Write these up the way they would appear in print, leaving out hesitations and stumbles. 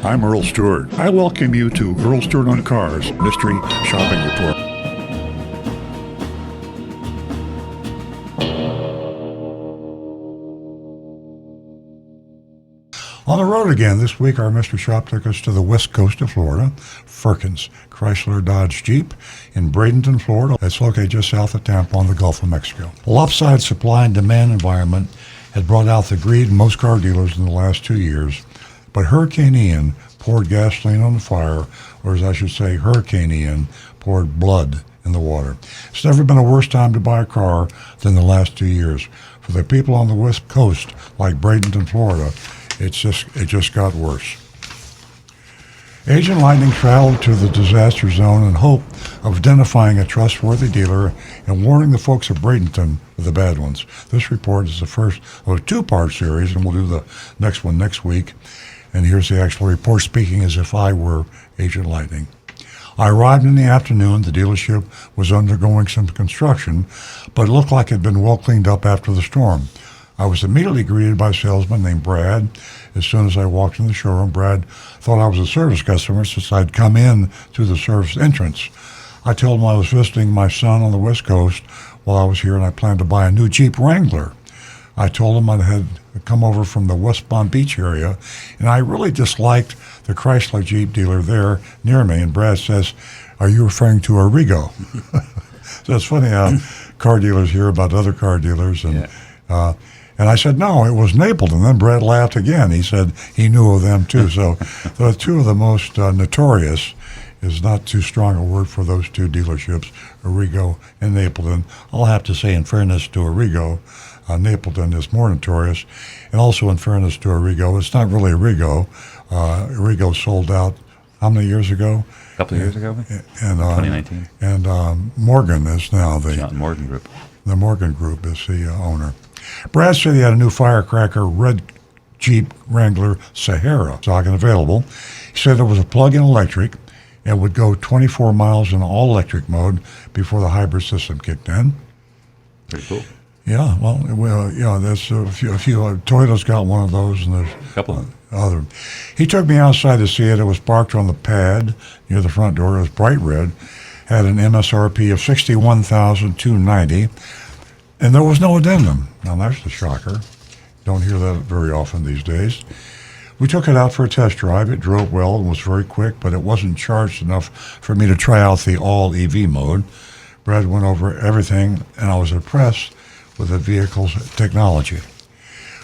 I'm Earl Stewart. I welcome you to Earl Stewart on Cars Mystery Shopping Report. On the road again this week, our Mystery Shop took us to the west coast of Florida. Firkins, Chrysler Dodge Jeep in Bradenton, Florida. It's located just south of Tampa on the Gulf of Mexico. A lopsided supply and demand environment had brought out the greed in most car dealers in the last 2 years, but Hurricane Ian poured gasoline on the fire, or as I should say, Hurricane Ian poured blood in the water. It's never been a worse time to buy a car than the last 2 years. For the people on the west coast, like Bradenton, Florida, it just got worse. Agent Lightning traveled to the disaster zone in hope of identifying a trustworthy dealer and warning the folks of Bradenton of the bad ones. This report is the first of a two-part series, and we'll do the next one next week. And here's the actual report, speaking as if I were Agent Lightning. I arrived in the afternoon. The dealership was undergoing some construction, but it looked like it had been well cleaned up after the storm. I was immediately greeted by a salesman named Brad. As soon as I walked in the showroom, Brad thought I was a service customer since I'd come in through the service entrance. I told him I was visiting my son on the West Coast while I was here, and I planned to buy a new Jeep Wrangler. I told him I had come over from the West Palm Beach area, and I really disliked the Chrysler Jeep dealer there near me. And Brad says, "Are you referring to Arrigo?" So it's funny how car dealers hear about other car dealers, and and I said, no, it was Napleton. Then Brad laughed again. He said he knew of them too. So the two of the most notorious is not too strong a word for those two dealerships, Arrigo and Napleton. I'll have to say, in fairness to Arrigo, Napleton is more notorious. And also in fairness to Arrigo, it's not really Arrigo. Arrigo sold out how many years ago? A couple of years ago? And, 2019. And Morgan is now the Morgan Group. The Morgan Group is the owner. Brad said he had a new firecracker red Jeep Wrangler Sahara stock and available. He said it was a plug-in electric and would go 24 miles in all-electric mode before the hybrid system kicked in. Pretty cool. Yeah, well, there's a few. Toyota's got one of those, and there's a couple other. He took me outside to see it. It was parked on the pad near the front door. It was bright red, had an MSRP of $61,290. And there was no addendum. Now, that's the shocker. Don't hear that very often these days. We took it out for a test drive. It drove well and was very quick, but it wasn't charged enough for me to try out the all-EV mode. Brad went over everything, and I was impressed with the vehicle's technology.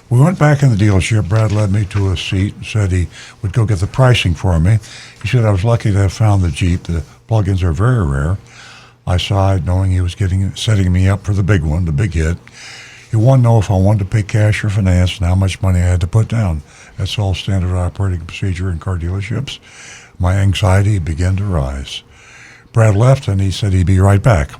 We went back in the dealership. Brad led me to a seat and said he would go get the pricing for me. He said I was lucky to have found the Jeep. The plug-ins are very rare. I sighed, knowing he was setting me up for the big one, the big hit. He wanted to know if I wanted to pay cash or finance and how much money I had to put down. That's all standard operating procedure in car dealerships. My anxiety began to rise. Brad left, and he said he'd be right back.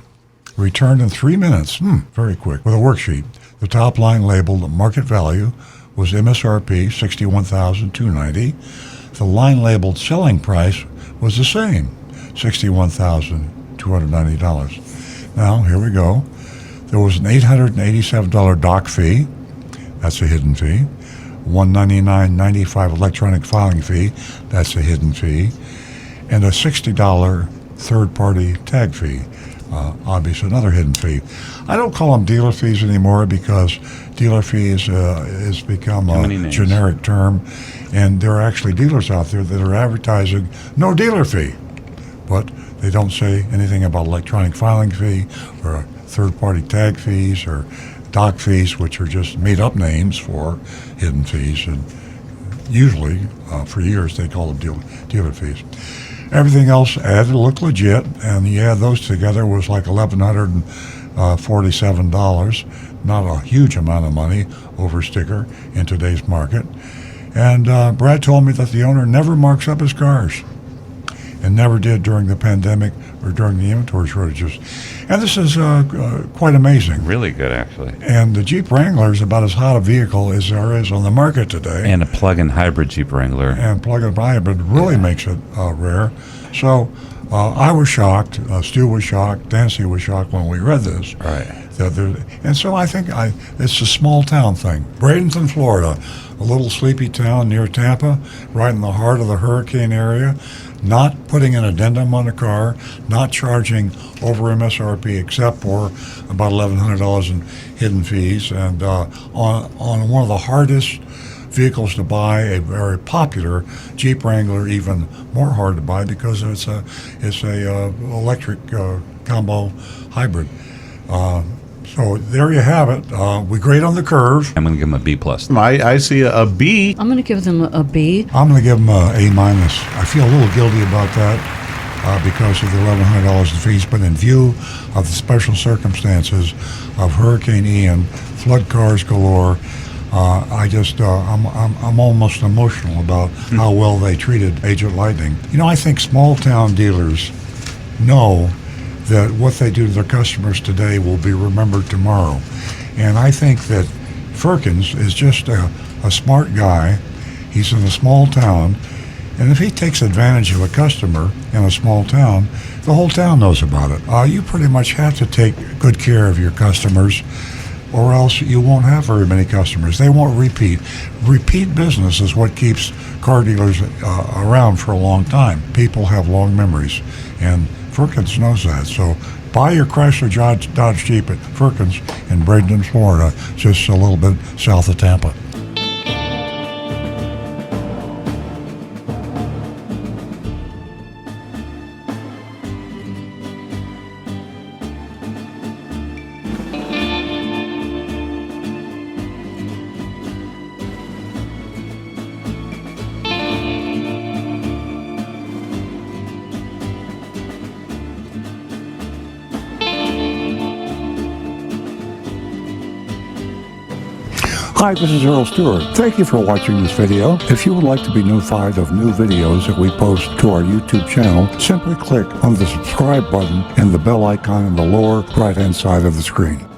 Returned in 3 minutes, very quick, with a worksheet. The top line labeled market value was MSRP $61,290. The line labeled selling price was the same, $61,290. Now, here we go. There was an $887 doc fee. That's a hidden fee. $199.95 electronic filing fee. That's a hidden fee. And a $60 third-party tag fee. Obviously, another hidden fee. I don't call them dealer fees anymore because dealer fees has become a generic term. And there are actually dealers out there that are advertising no dealer fee. But they don't say anything about electronic filing fee or third-party tag fees or doc fees, which are just made-up names for hidden fees. And usually, for years, they call them dealer fees. Everything else added looked legit, and you add those together was like $1,147. Not a huge amount of money over sticker in today's market. And Brad told me that the owner never marks up his cars, and never did during the pandemic or during the inventory shortages. And this is quite amazing. Really good, actually. And the Jeep Wrangler is about as hot a vehicle as there is on the market today. And a plug-in hybrid Jeep Wrangler. And plug-in hybrid really makes it rare. So I was shocked. Stu was shocked. Nancy was shocked when we read this. Right. And so I think it's a small town thing. Bradenton, Florida, a little sleepy town near Tampa, right in the heart of the hurricane area, not putting an addendum on a car, not charging over MSRP except for about $1,100 in hidden fees, and on one of the hardest vehicles to buy, a very popular Jeep Wrangler, even more hard to buy because it's a electric combo hybrid. So there you have it. We grade on the curve. I'm going to give him a B plus. I see a B. I'm going to give them a B. I'm going to give them a A minus. I feel a little guilty about that because of the $1,100 in fees, but in view of the special circumstances of Hurricane Ian, flood cars galore, I'm almost emotional about how well they treated Agent Lightning. You know, I think small town dealers know that what they do to their customers today will be remembered tomorrow. And I think that Firkins is just a smart guy. He's in a small town. And if he takes advantage of a customer in a small town, the whole town knows about it. You pretty much have to take good care of your customers, or else you won't have very many customers. They won't repeat. Repeat business is what keeps car dealers around for a long time. People have long memories, and Firkins knows that. So buy your Chrysler Dodge Jeep at Firkins in Bradenton, Florida, just a little bit south of Tampa. Hi, this is Earl Stewart. Thank you for watching this video. If you would like to be notified of new videos that we post to our YouTube channel, simply click on the subscribe button and the bell icon in the lower right-hand side of the screen.